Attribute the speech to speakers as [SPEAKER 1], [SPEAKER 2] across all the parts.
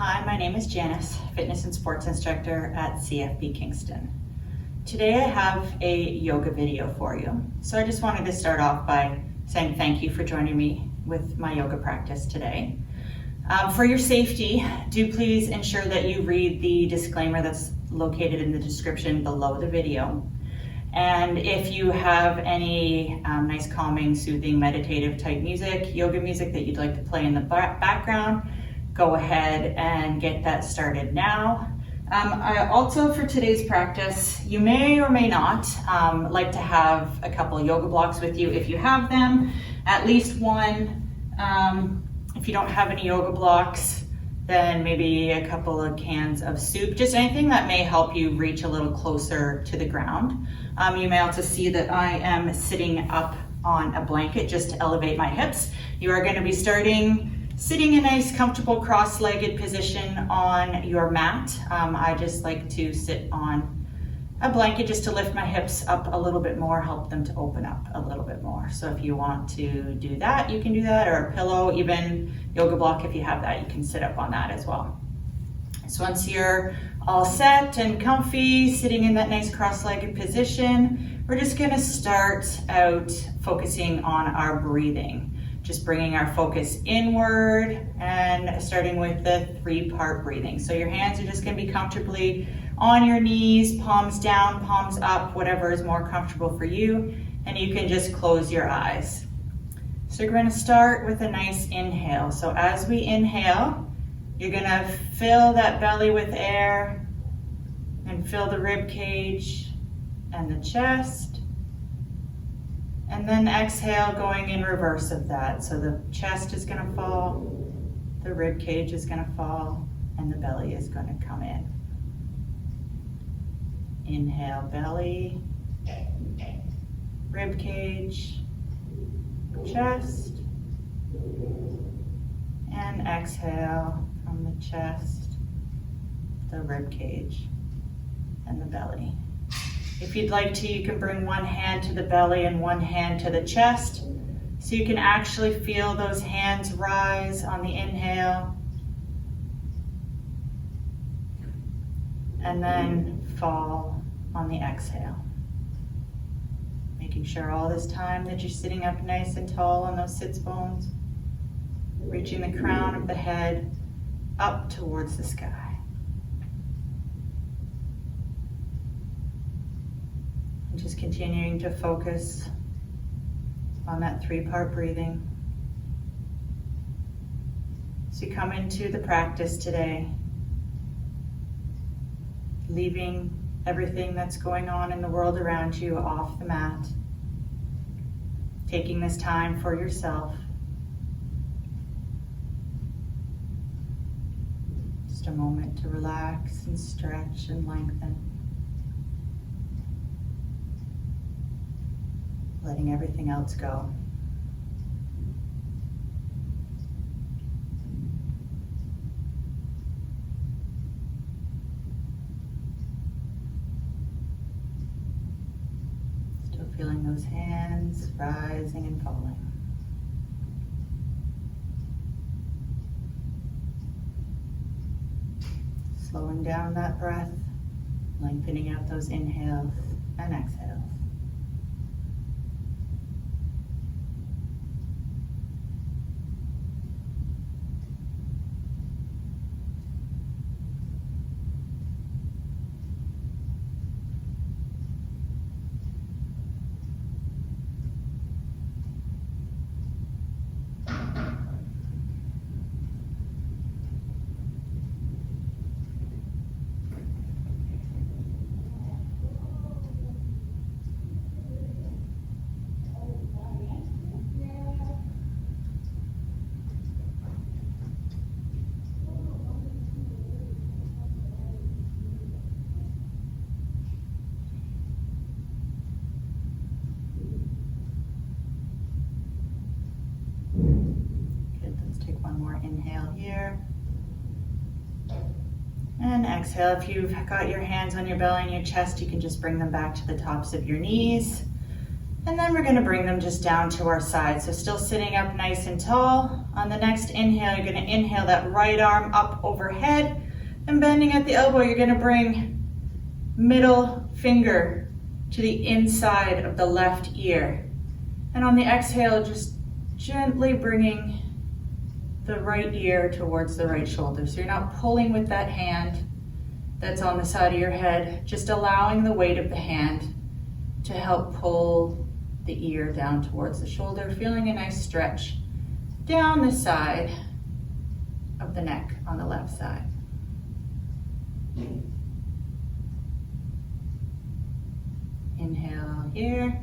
[SPEAKER 1] Hi, my name is Janice, Fitness and Sports Instructor at CFB Kingston. Today I have a yoga video for you. So I just wanted to start off by saying thank you for joining me with my yoga practice today. For your safety, do please ensure that you read the disclaimer that's located in the description below the video. And if you have any nice, calming, soothing, meditative type music, yoga music that you'd like to play in the background, go ahead and get that started now. Also for today's practice, you may or may not like to have a couple yoga blocks with you if you have them, at least one. If you don't have any yoga blocks, then maybe a couple of cans of soup, just anything that may help you reach a little closer to the ground. You may also see that I am sitting up on a blanket just to elevate my hips. You are going to be sitting in a nice, comfortable, cross-legged position on your mat. I just like to sit on a blanket just to lift my hips up a little bit more, help them to open up a little bit more. So if you want to do that, you can do that, or a pillow, even yoga block, if you have that, you can sit up on that as well. So once you're all set and comfy, sitting in that nice cross-legged position, we're just gonna start out focusing on our breathing. Just bringing our focus inward and starting with the 3-part breathing. So your hands are just gonna be comfortably on your knees, palms down, palms up, whatever is more comfortable for you. And you can just close your eyes. So you're gonna start with a nice inhale. So as we inhale, you're gonna fill that belly with air and fill the rib cage and the chest. And then exhale, going in reverse of that. So the chest is gonna fall, the rib cage is gonna fall, and the belly is gonna come in. Inhale, belly, rib cage, chest, and exhale from the chest, the rib cage, and the belly. If you'd like to, you can bring one hand to the belly and one hand to the chest, so you can actually feel those hands rise on the inhale, and then fall on the exhale. Making sure all this time that you're sitting up nice and tall on those sits bones, reaching the crown of the head up towards the sky. And just continuing to focus on that 3-part breathing. So you come into the practice today, leaving everything that's going on in the world around you off the mat, taking this time for yourself. Just a moment to relax and stretch and lengthen. Letting everything else go. Still feeling those hands rising and falling. Slowing down that breath, lengthening out those inhales and exhales. Inhale here. And exhale. If you've got your hands on your belly and your chest, you can just bring them back to the tops of your knees. And then we're gonna bring them just down to our side. So still sitting up nice and tall. On the next inhale, you're gonna inhale that right arm up overhead, and bending at the elbow, you're gonna bring middle finger to the inside of the left ear. And on the exhale, just gently bringing the right ear towards the right shoulder. So you're not pulling with that hand that's on the side of your head, just allowing the weight of the hand to help pull the ear down towards the shoulder, feeling a nice stretch down the side of the neck on the left side. Inhale here,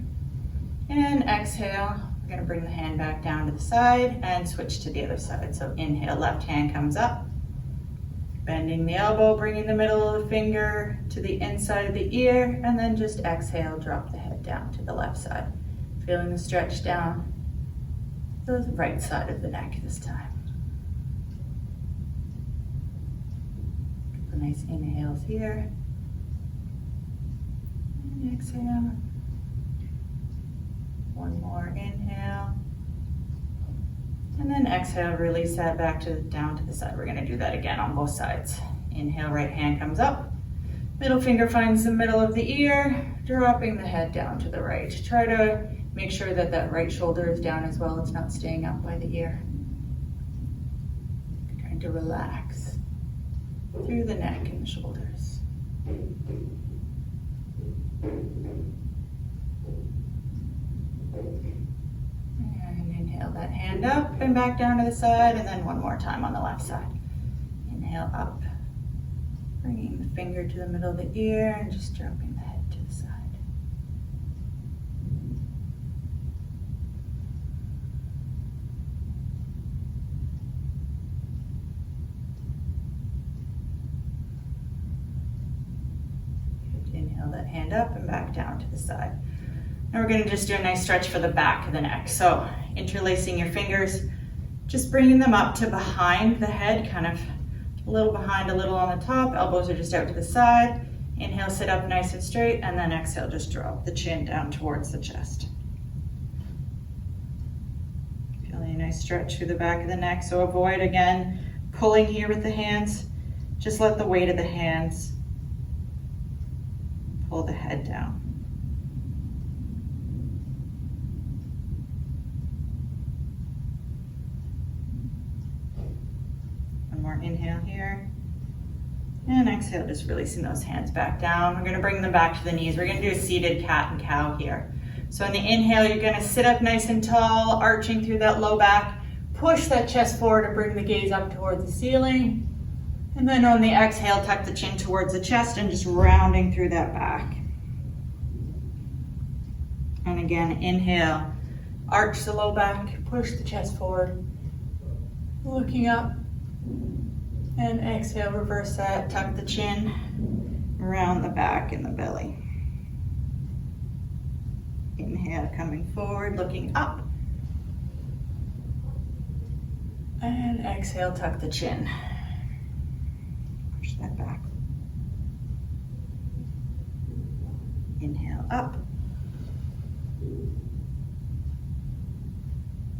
[SPEAKER 1] and exhale. We're gonna bring the hand back down to the side and switch to the other side. So inhale, left hand comes up, bending the elbow, bringing the middle of the finger to the inside of the ear, and then just exhale, drop the head down to the left side. Feeling the stretch down the right side of the neck this time. Couple nice inhales here. And exhale. One more inhale. And then exhale, release that back down to the side. We're gonna do that again on both sides. Inhale, right hand comes up. Middle finger finds the middle of the ear, dropping the head down to the right. Try to make sure that that right shoulder is down as well. It's not staying up by the ear. Trying to relax through the neck and the shoulders. And inhale that hand up and back down to the side, and then one more time on the left side. Inhale up, bringing the finger to the middle of the ear and just dropping the head to the side. Inhale that hand up and back down to the side. Now we're going to just do a nice stretch for the back of the neck. So interlacing your fingers, just bringing them up to behind the head, kind of a little behind, a little on the top. Elbows are just out to the side. Inhale, sit up nice and straight, and then exhale, just drop the chin down towards the chest. Feeling a nice stretch through the back of the neck. So avoid, again, pulling here with the hands. Just let the weight of the hands pull the head down. One more inhale here. And exhale, just releasing those hands back down. We're gonna bring them back to the knees. We're gonna do a seated cat and cow here. So on the inhale, you're gonna sit up nice and tall, arching through that low back. Push that chest forward and bring the gaze up towards the ceiling. And then on the exhale, tuck the chin towards the chest and just rounding through that back. And again, inhale, arch the low back, push the chest forward, looking up. And exhale, reverse that, tuck the chin around the back and the belly. Inhale, coming forward, looking up. And exhale, tuck the chin. Push that back. Inhale, up.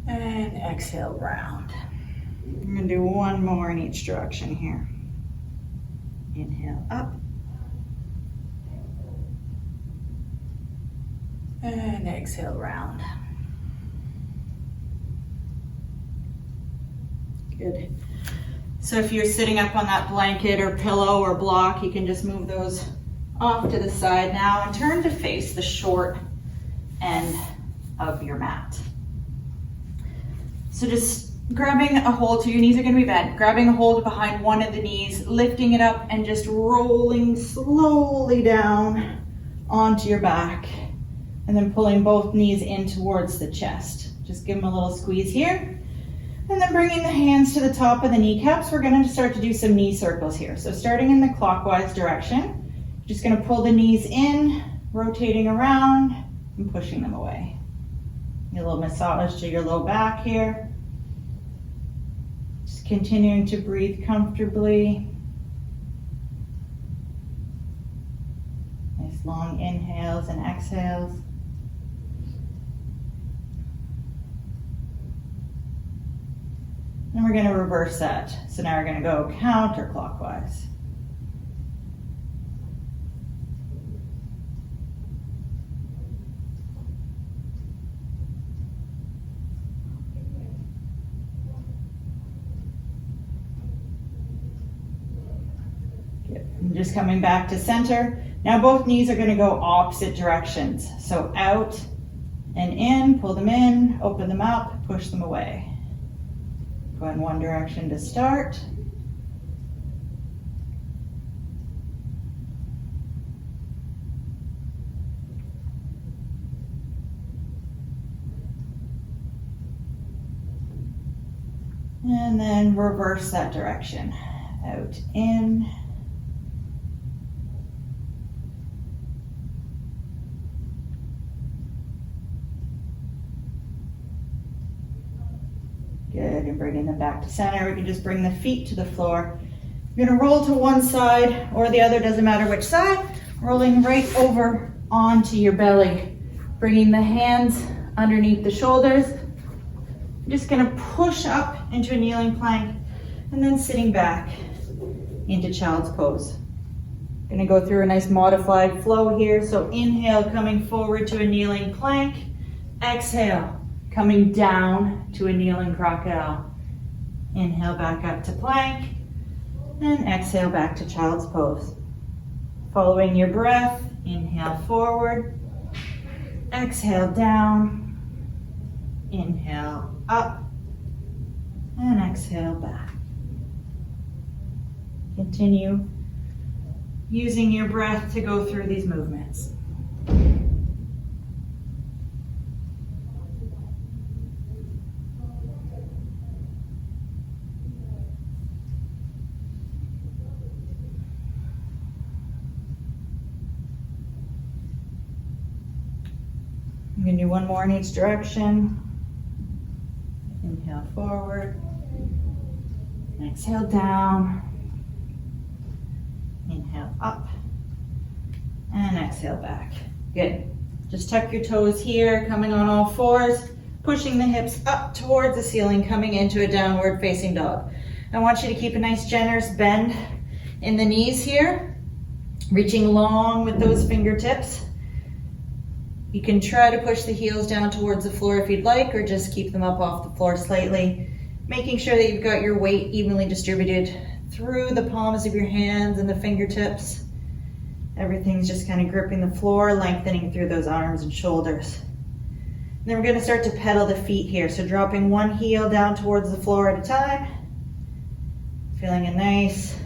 [SPEAKER 1] And exhale, round. I'm gonna do one more in each direction here. Inhale, up. And exhale, round. Good. So if you're sitting up on that blanket or pillow or block, you can just move those off to the side now and turn to face the short end of your mat. So just grabbing a hold, so your knees are going to be bent, grabbing a hold behind one of the knees, lifting it up and just rolling slowly down onto your back, and then pulling both knees in towards the chest. Just give them a little squeeze here, and then bringing the hands to the top of the kneecaps. We're going to start to do some knee circles here. So starting in the clockwise direction, just going to pull the knees in, rotating around and pushing them away. A little massage to your low back here. Just continuing to breathe comfortably. Nice long inhales and exhales. And we're going to reverse that. So now we're going to go counterclockwise. I'm just coming back to center. Now both knees are going to go opposite directions. So out and in, pull them in, open them up, push them away. Go in one direction to start. And then reverse that direction. Out, in. Good, and bringing them back to center. We can just bring the feet to the floor. You're gonna roll to one side or the other, doesn't matter which side. Rolling right over onto your belly. Bringing the hands underneath the shoulders. I'm just gonna push up into a kneeling plank and then sitting back into child's pose. Gonna go through a nice modified flow here. So inhale, coming forward to a kneeling plank. Exhale, coming down to a kneeling crocodile. Inhale back up to plank, and exhale back to child's pose. Following your breath, inhale forward, exhale down, inhale up, and exhale back. Continue using your breath to go through these movements. I'm going to do one more in each direction. Inhale forward. Exhale down. Inhale up. And exhale back. Good. Just tuck your toes here, coming on all fours, pushing the hips up towards the ceiling, coming into a downward facing dog. I want you to keep a nice generous bend in the knees here, reaching long with those fingertips. You can try to push the heels down towards the floor if you'd like, or just keep them up off the floor slightly, making sure that you've got your weight evenly distributed through the palms of your hands and the fingertips. Everything's just kind of gripping the floor, lengthening through those arms and shoulders. And then we're going to start to pedal the feet here. So dropping one heel down towards the floor at a time, feeling a nice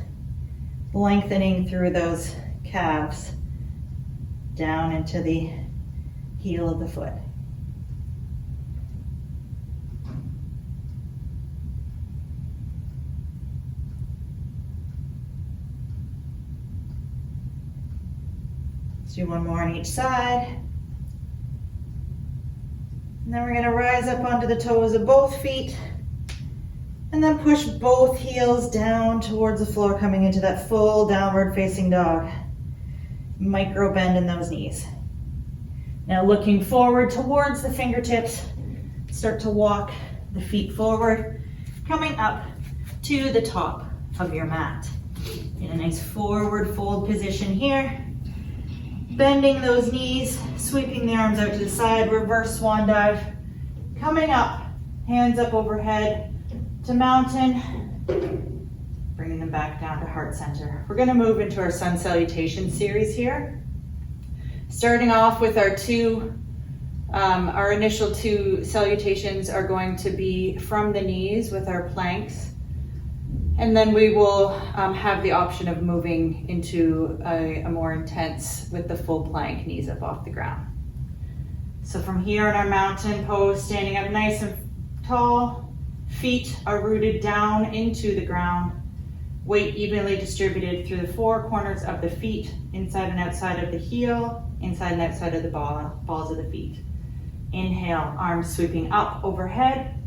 [SPEAKER 1] lengthening through those calves down into the heel of the foot. Let's do one more on each side. And then we're going to rise up onto the toes of both feet and then push both heels down towards the floor, coming into that full downward facing dog. Micro bend in those knees. Now looking forward towards the fingertips, start to walk the feet forward, coming up to the top of your mat. In a nice forward fold position here. Bending those knees, sweeping the arms out to the side, reverse swan dive. Coming up, hands up overhead to mountain. Bringing them back down to heart center. We're gonna move into our sun salutation series here. Starting off with our initial two salutations are going to be from the knees with our planks. And then we will have the option of moving into a more intense with the full plank, knees up off the ground. So from here in our mountain pose, standing up nice and tall, feet are rooted down into the ground, weight evenly distributed through the four corners of the feet, inside and outside of the heel, inside and outside of the balls of the feet. Inhale, arms sweeping up overhead.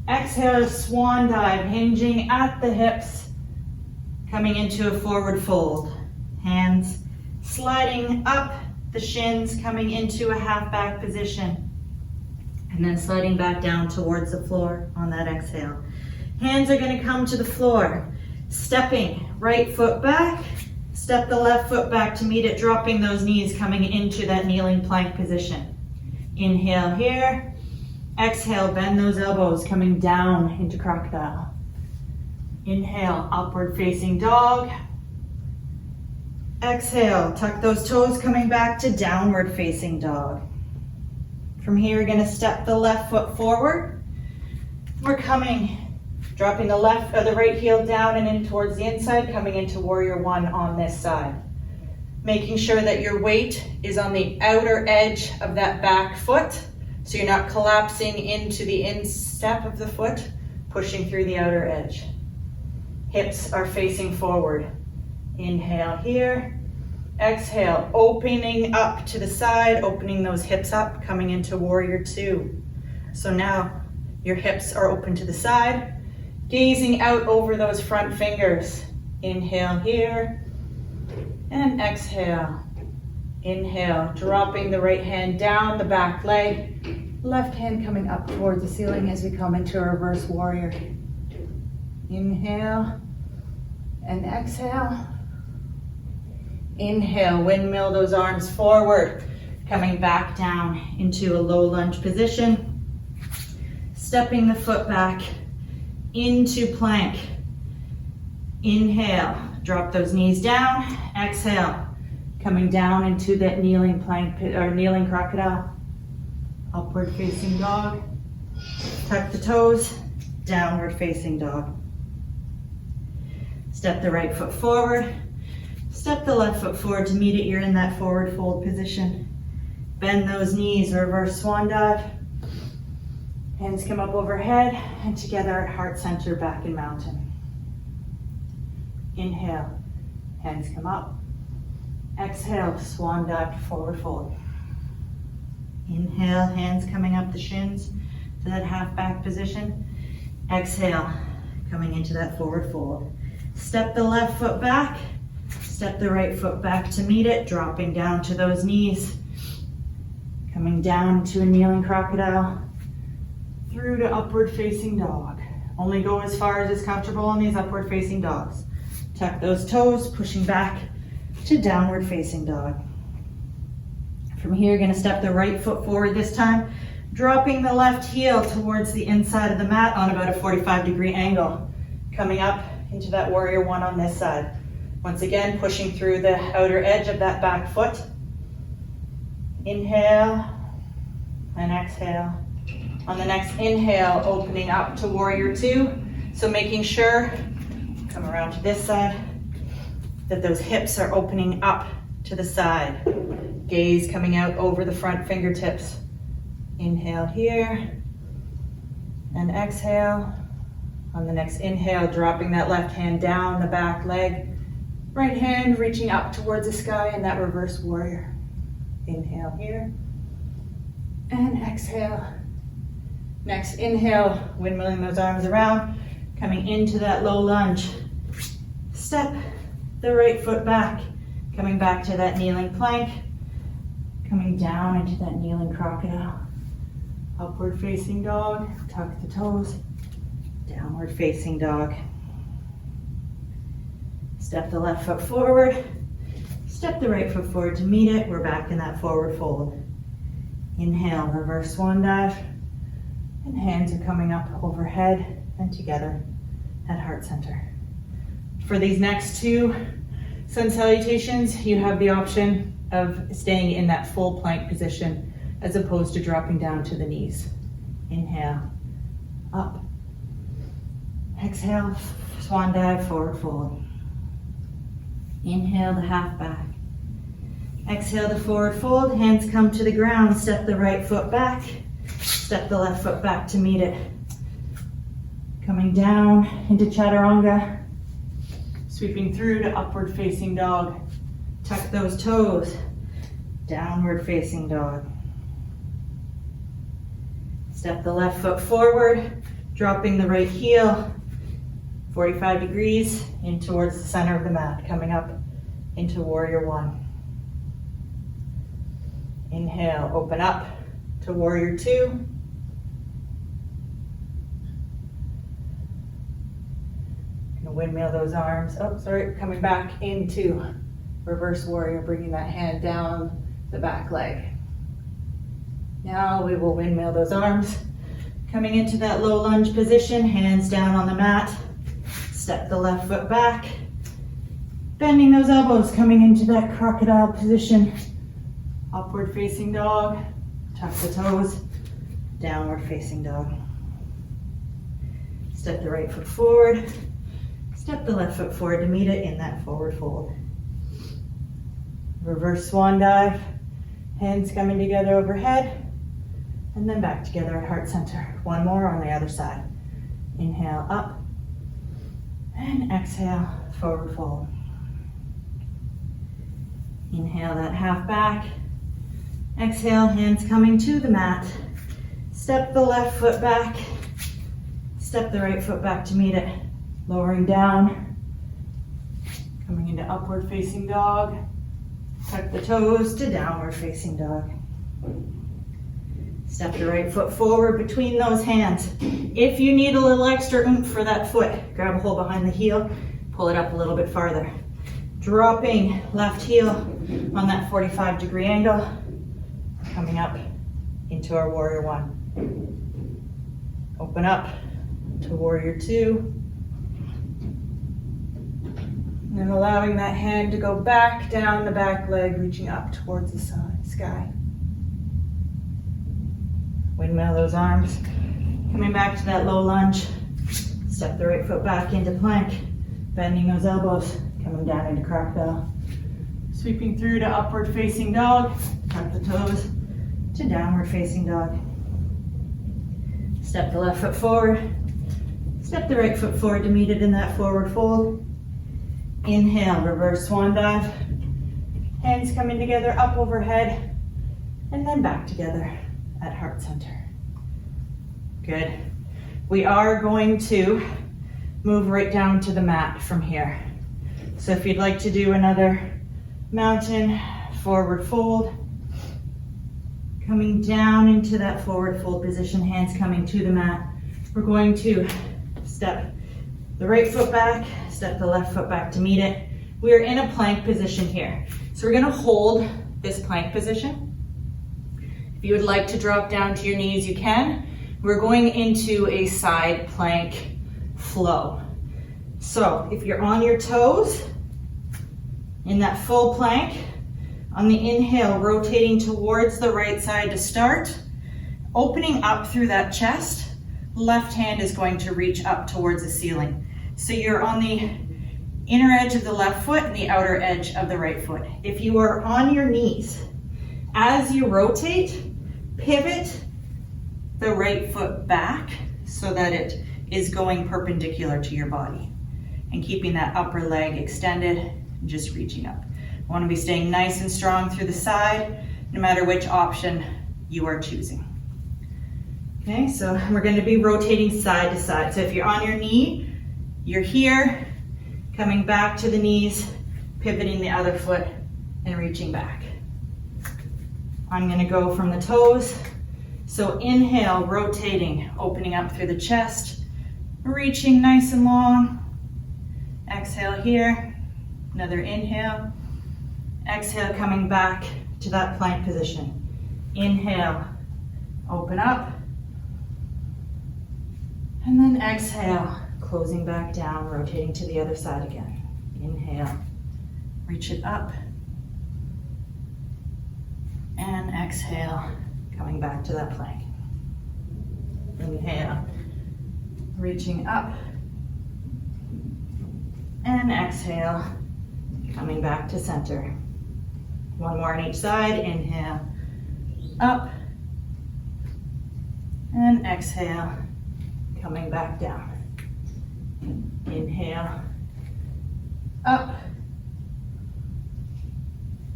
[SPEAKER 1] Exhale, swan dive, hinging at the hips, coming into a forward fold. Hands sliding up the shins, coming into a half back position. And then sliding back down towards the floor on that exhale. Hands are going to come to the floor. Stepping right foot back, step the left foot back to meet it, dropping those knees, coming into that kneeling plank position. Inhale here. Exhale, bend those elbows, coming down into crocodile. Inhale, upward facing dog. Exhale, tuck those toes, coming back to downward facing dog. From here, you're going to step the left foot forward. We're dropping the right heel down and in towards the inside, coming into warrior one on this side. Making sure that your weight is on the outer edge of that back foot, so you're not collapsing into the instep of the foot, pushing through the outer edge. Hips are facing forward. Inhale here. Exhale, opening up to the side, opening those hips up, coming into warrior two. So now your hips are open to the side, gazing out over those front fingers. Inhale here, and exhale. Inhale, dropping the right hand down the back leg, left hand coming up towards the ceiling as we come into a reverse warrior. Inhale, and exhale. Inhale, windmill those arms forward, coming back down into a low lunge position. Stepping the foot back into plank. Inhale, drop those knees down. Exhale, coming down into that kneeling plank or kneeling crocodile. Upward facing dog. Tuck the toes, downward facing dog. Step the right foot forward. Step the left foot forward to meet it. You're in that forward fold position. Bend those knees, reverse swan dive. Hands come up overhead and together at heart center, back in mountain. Inhale, hands come up. Exhale, swan dive to forward fold. Inhale, hands coming up the shins to that half back position. Exhale, coming into that forward fold. Step the left foot back. Step the right foot back to meet it, dropping down to those knees. Coming down to a kneeling crocodile, through to upward facing dog. Only go as far as is comfortable on these upward facing dogs. Tuck those toes, pushing back to downward facing dog. From here, you're going to step the right foot forward this time, dropping the left heel towards the inside of the mat on about a 45-degree angle. Coming up into that warrior one on this side. Once again, pushing through the outer edge of that back foot. Inhale and exhale. On the next inhale, opening up to warrior two. So making sure, come around to this side, that those hips are opening up to the side. Gaze coming out over the front fingertips. Inhale here and exhale. On the next inhale, dropping that left hand down the back leg. Right hand reaching up towards the sky in that reverse warrior. Inhale here and exhale. Next inhale, windmilling those arms around, coming into that low lunge. Step the right foot back, coming back to that kneeling plank, coming down into that kneeling crocodile. Upward facing dog, tuck the toes, downward facing dog. Step the left foot forward, step the right foot forward to meet it. We're back in that forward fold. Inhale, reverse swan dive, and hands are coming up overhead and together at heart center. For these next two sun salutations, you have the option of staying in that full plank position as opposed to dropping down to the knees. Inhale, up. Exhale, swan dive, forward fold. Inhale the half back. Exhale the forward fold, hands come to the ground, step the right foot back, step the left foot back to meet it. Coming down into chaturanga, sweeping through to upward facing dog. Tuck those toes, downward facing dog. Step the left foot forward, dropping the right heel 45 degrees in towards the center of the mat, coming up into warrior one. Inhale, open up to warrior two. And windmill those arms. Oh, sorry, coming back into reverse warrior, bringing that hand down the back leg. Now we will windmill those arms. Coming into that low lunge position, hands down on the mat. Step the left foot back. Bending those elbows, coming into that crocodile position. Upward facing dog. Tuck the toes. Downward facing dog. Step the right foot forward. Step the left foot forward to meet it in that forward fold. Reverse swan dive. Hands coming together overhead. And then back together at heart center. One more on the other side. Inhale up. And exhale, forward fold. Inhale that half back. Exhale, hands coming to the mat. Step the left foot back. Step the right foot back to meet it. Lowering down. Coming into upward facing dog. Tuck the toes to downward facing dog. Step the right foot forward between those hands. If you need a little extra oomph for that foot, grab a hold behind the heel, pull it up a little bit farther. Dropping left heel on that 45-degree angle, coming up into our warrior one. Open up to warrior two. And then allowing that hand to go back down the back leg, reaching up towards the sky. Windmill those arms. Coming back to that low lunge. Step the right foot back into plank. Bending those elbows. Coming down into crocodile. Sweeping through to upward facing dog. Tuck the toes to downward facing dog. Step the left foot forward. Step the right foot forward to meet it in that forward fold. Inhale, reverse swan dive. Hands coming together up overhead. And then back together at heart center. Good. We are going to move right down to the mat from here. So if you'd like to do another mountain forward fold, coming down into that forward fold position, hands coming to the mat, we're going to step the right foot back, step the left foot back to meet it. We are in a plank position here. So we're gonna hold this plank position. If you would like to drop down to your knees, you can. We're going into a side plank flow. So if you're on your toes, in that full plank, on the inhale, rotating towards the right side to start, opening up through that chest, left hand is going to reach up towards the ceiling. So you're on the inner edge of the left foot and the outer edge of the right foot. If you are on your knees, as you rotate, pivot the right foot back so that it is going perpendicular to your body and keeping that upper leg extended and just reaching up. You want to be staying nice and strong through the side, no matter which option you are choosing. Okay, so we're going to be rotating side to side. So if you're on your knee, you're here, coming back to the knees, pivoting the other foot and reaching back. I'm going to go from the toes. So inhale, rotating, opening up through the chest, reaching nice and long. Exhale here, another inhale. Exhale, coming back to that plank position. Inhale, open up. And then exhale, closing back down, rotating to the other side again. Inhale, reach it up. And exhale, coming back to that plank. Inhale, reaching up. And exhale, coming back to center. One more on each side. Inhale, up. And exhale, coming back down. Inhale, up.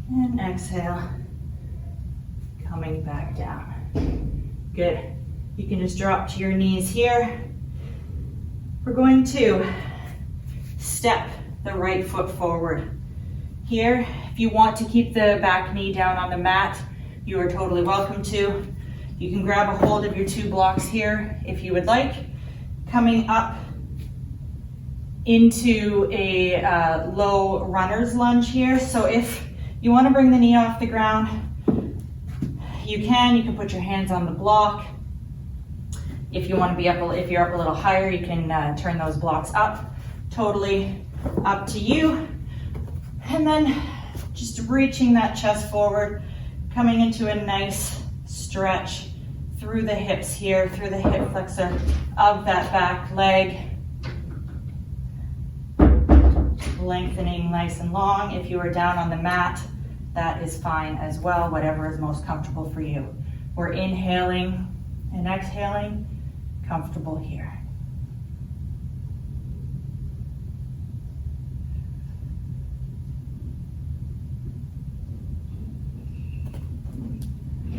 [SPEAKER 1] And exhale, coming back down. Good. You can just drop to your knees here. We're going to step the right foot forward. Here, if you want to keep the back knee down on the mat, you are totally welcome to. You can grab a hold of your two blocks here if you would like. Coming up into a low runner's lunge here. So if you want to bring the knee off the ground, you can put your hands on the block. If you want to be up, if you're up a little higher, you can turn those blocks up. Totally up to you. And then just reaching that chest forward, coming into a nice stretch through the hips here, through the hip flexor of that back leg. Lengthening nice and long. If you are down on the mat, that is fine as well, whatever is most comfortable for you. We're inhaling and exhaling, comfortable here.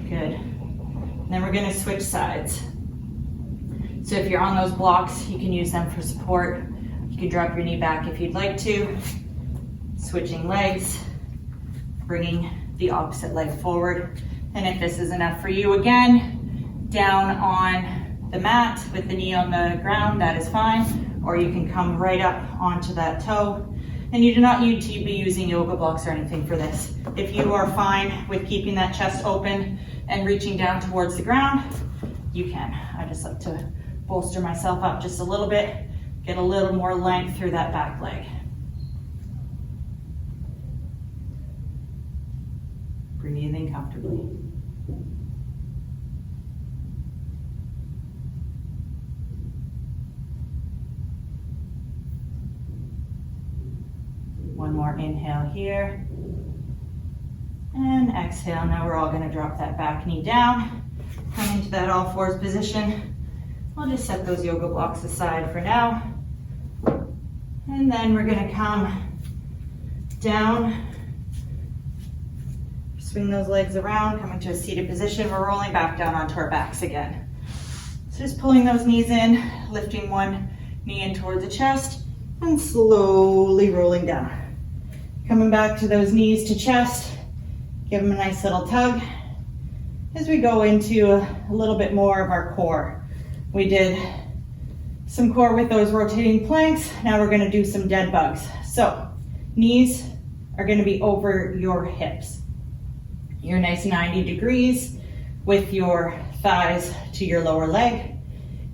[SPEAKER 1] Good. Then we're going to switch sides. So if you're on those blocks, you can use them for support. You can drop your knee back if you'd like to. Switching legs, bringing the opposite leg forward. And if this is enough for you, again, down on the mat with the knee on the ground, that is fine. Or you can come right up onto that toe. And you do not need to be using yoga blocks or anything for this. If you are fine with keeping that chest open and reaching down towards the ground, you can. I just like to bolster myself up just a little bit, get a little more length through that back leg. Breathing comfortably. One more inhale here. And exhale. Now we're all going to drop that back knee down. Come into that all fours position. I'll just set those yoga blocks aside for now. And then we're going to come down. Swing those legs around, coming to a seated position. We're rolling back down onto our backs again. So just pulling those knees in, lifting one knee in towards the chest, and slowly rolling down. Coming back to those knees to chest, give them a nice little tug as we go into a little bit more of our core. We did some core with those rotating planks. Now we're going to do some dead bugs. So knees are going to be over your hips. You're nice 90 degrees with your thighs to your lower leg.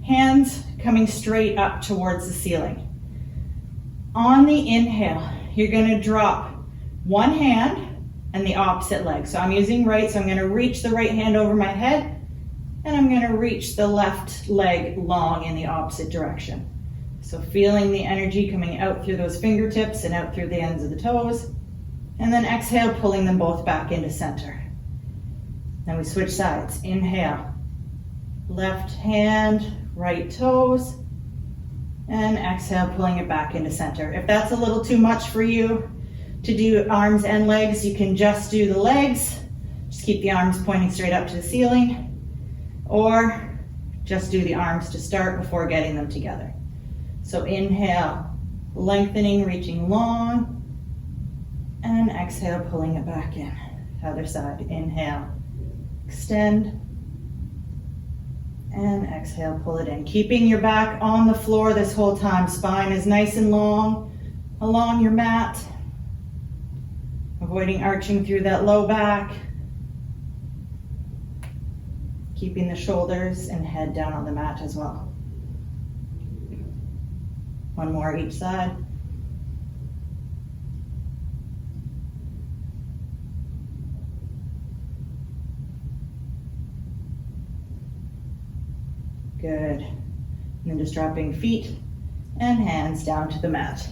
[SPEAKER 1] Hands coming straight up towards the ceiling. On the inhale, you're going to drop one hand and the opposite leg. So I'm using right, so I'm going to reach the right hand over my head, and I'm going to reach the left leg long in the opposite direction. So feeling the energy coming out through those fingertips and out through the ends of the toes. And then exhale, pulling them both back into center. Then we switch sides. Inhale, left hand, right toes. And exhale, pulling it back into center. If that's a little too much for you to do arms and legs, you can just do the legs. Just keep the arms pointing straight up to the ceiling. Or just do the arms to start before getting them together. So inhale, lengthening, reaching long. And exhale, pulling it back in. Other side. Inhale, extend. And exhale, pull it in. Keeping your back on the floor this whole time. Spine is nice and long along your mat. Avoiding arching through that low back. Keeping the shoulders and head down on the mat as well. One more each side. Good. And then just dropping feet and hands down to the mat.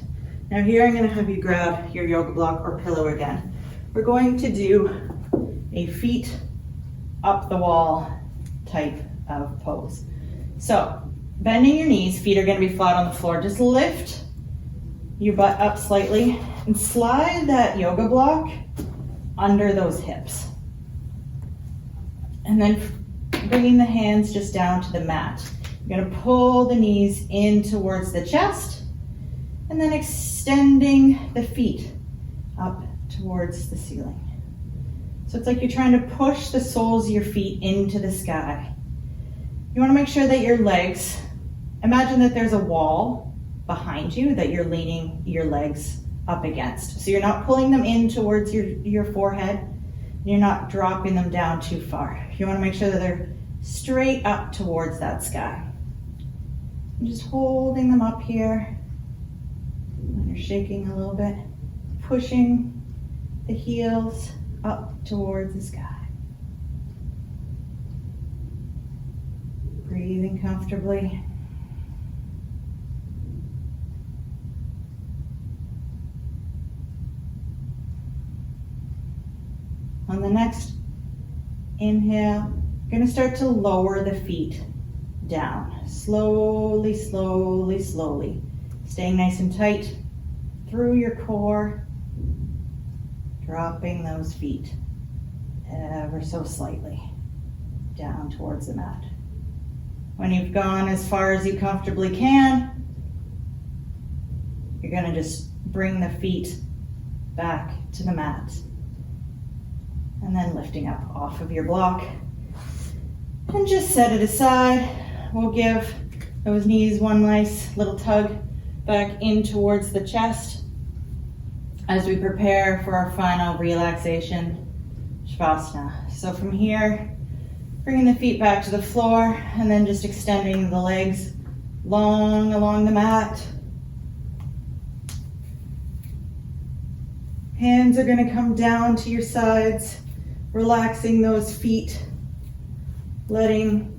[SPEAKER 1] Now here I'm going to have you grab your yoga block or pillow again. We're going to do a feet up the wall type of pose. So bending your knees, feet are going to be flat on the floor. Just lift your butt up slightly and slide that yoga block under those hips. And then bringing the hands just down to the mat. You're going to pull the knees in towards the chest and then extending the feet up towards the ceiling. So it's like you're trying to push the soles of your feet into the sky. You want to make sure that your legs, imagine that there's a wall behind you that you're leaning your legs up against. So you're not pulling them in towards your forehead. You're not dropping them down too far. You want to make sure that they're straight up towards that sky. And just holding them up here. When you're shaking a little bit, pushing the heels up towards the sky. Breathing comfortably. On the next inhale, you're going to start to lower the feet down. Slowly, slowly, slowly. Staying nice and tight through your core. Dropping those feet ever so slightly down towards the mat. When you've gone as far as you comfortably can, you're going to just bring the feet back to the mat. And then lifting up off of your block. And just set it aside. We'll give those knees one nice little tug back in towards the chest as we prepare for our final relaxation, Shavasana. So from here, bringing the feet back to the floor and then just extending the legs long along the mat. Hands are going to come down to your sides, relaxing those feet, letting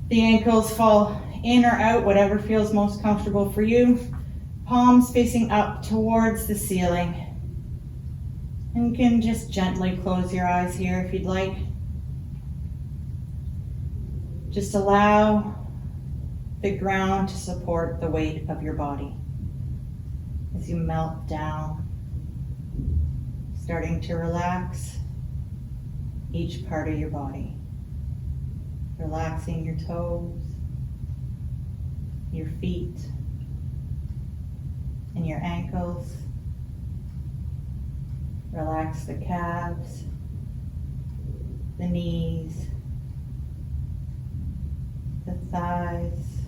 [SPEAKER 1] the ankles fall in or out, whatever feels most comfortable for you. Palms facing up towards the ceiling. And you can just gently close your eyes here if you'd like. Just allow the ground to support the weight of your body as you melt down, starting to relax each part of your body. Relaxing your toes, your feet, and your ankles. Relax the calves, the knees, the thighs.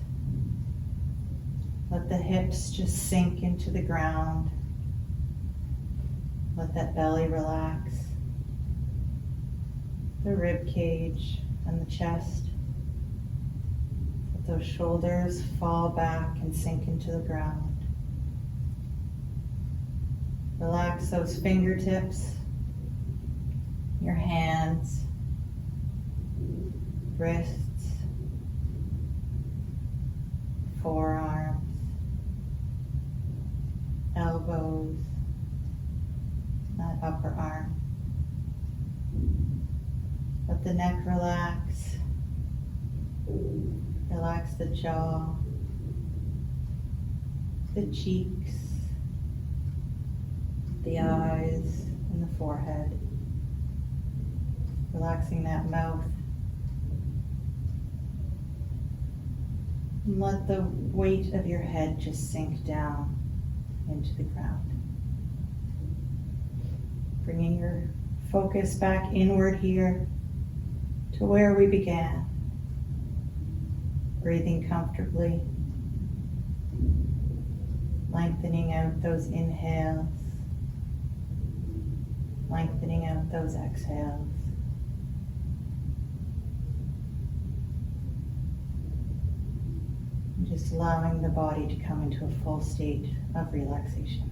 [SPEAKER 1] Let the hips just sink into the ground. Let that belly relax. The rib cage and the chest. Let those shoulders fall back and sink into the ground. Relax those fingertips, your hands, wrists, forearms, elbows, that upper arm. Let the neck relax. Relax the jaw, the cheeks, the eyes, and the forehead. Relaxing that mouth. And let the weight of your head just sink down into the ground. Bringing your focus back inward here to where we began. Breathing comfortably. Lengthening out those inhales. Lengthening out those exhales. And just allowing the body to come into a full state of relaxation.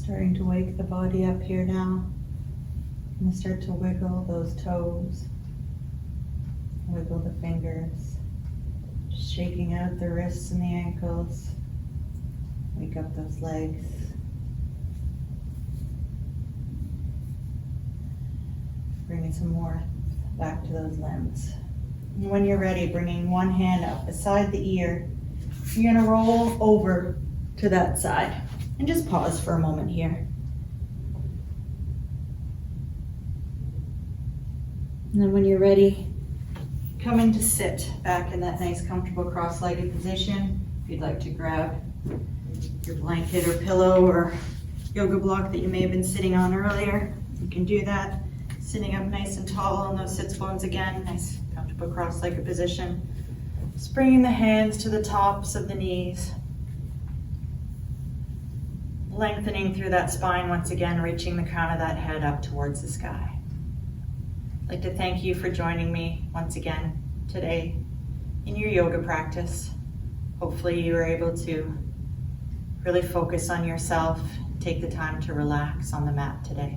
[SPEAKER 1] Starting to wake the body up here now. I'm going to start to wiggle those toes, wiggle the fingers, shaking out the wrists and the ankles. Wake up those legs. Bringing some more back to those limbs. And when you're ready, bringing one hand up beside the ear, you're going to roll over to that side and just pause for a moment here. And then when you're ready, come into sit back in that nice comfortable cross-legged position. If you'd like to grab your blanket or pillow or yoga block that you may have been sitting on earlier, you can do that. Sitting up nice and tall on those sits bones again, nice comfortable cross-legged position. Just bringing the hands to the tops of the knees. Lengthening through that spine once again, reaching the crown of that head up towards the sky. I'd like to thank you for joining me once again today in your yoga practice. Hopefully you were able to really focus on yourself, take the time to relax on the mat today.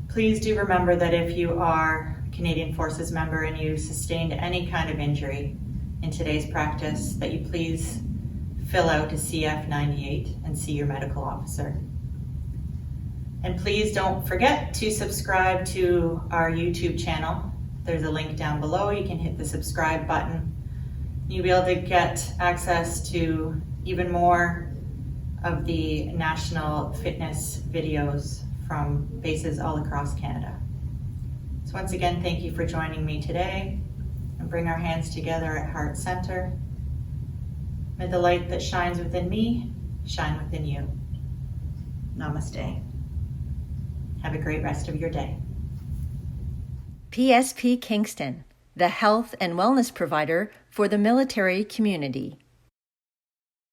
[SPEAKER 1] Please do remember that if you are a Canadian Forces member and you sustained any kind of injury in today's practice, that you please fill out a CF98 and see your medical officer. And please don't forget to subscribe to our YouTube channel. There's a link down below. You can hit the subscribe button. You'll be able to get access to even more of the national fitness videos from bases all across Canada. So once again, thank you for joining me today, and bring our hands together at heart center. May the light that shines within me shine within you. Namaste. Have a great rest of your day.
[SPEAKER 2] PSP Kingston, the health and wellness provider for the military community.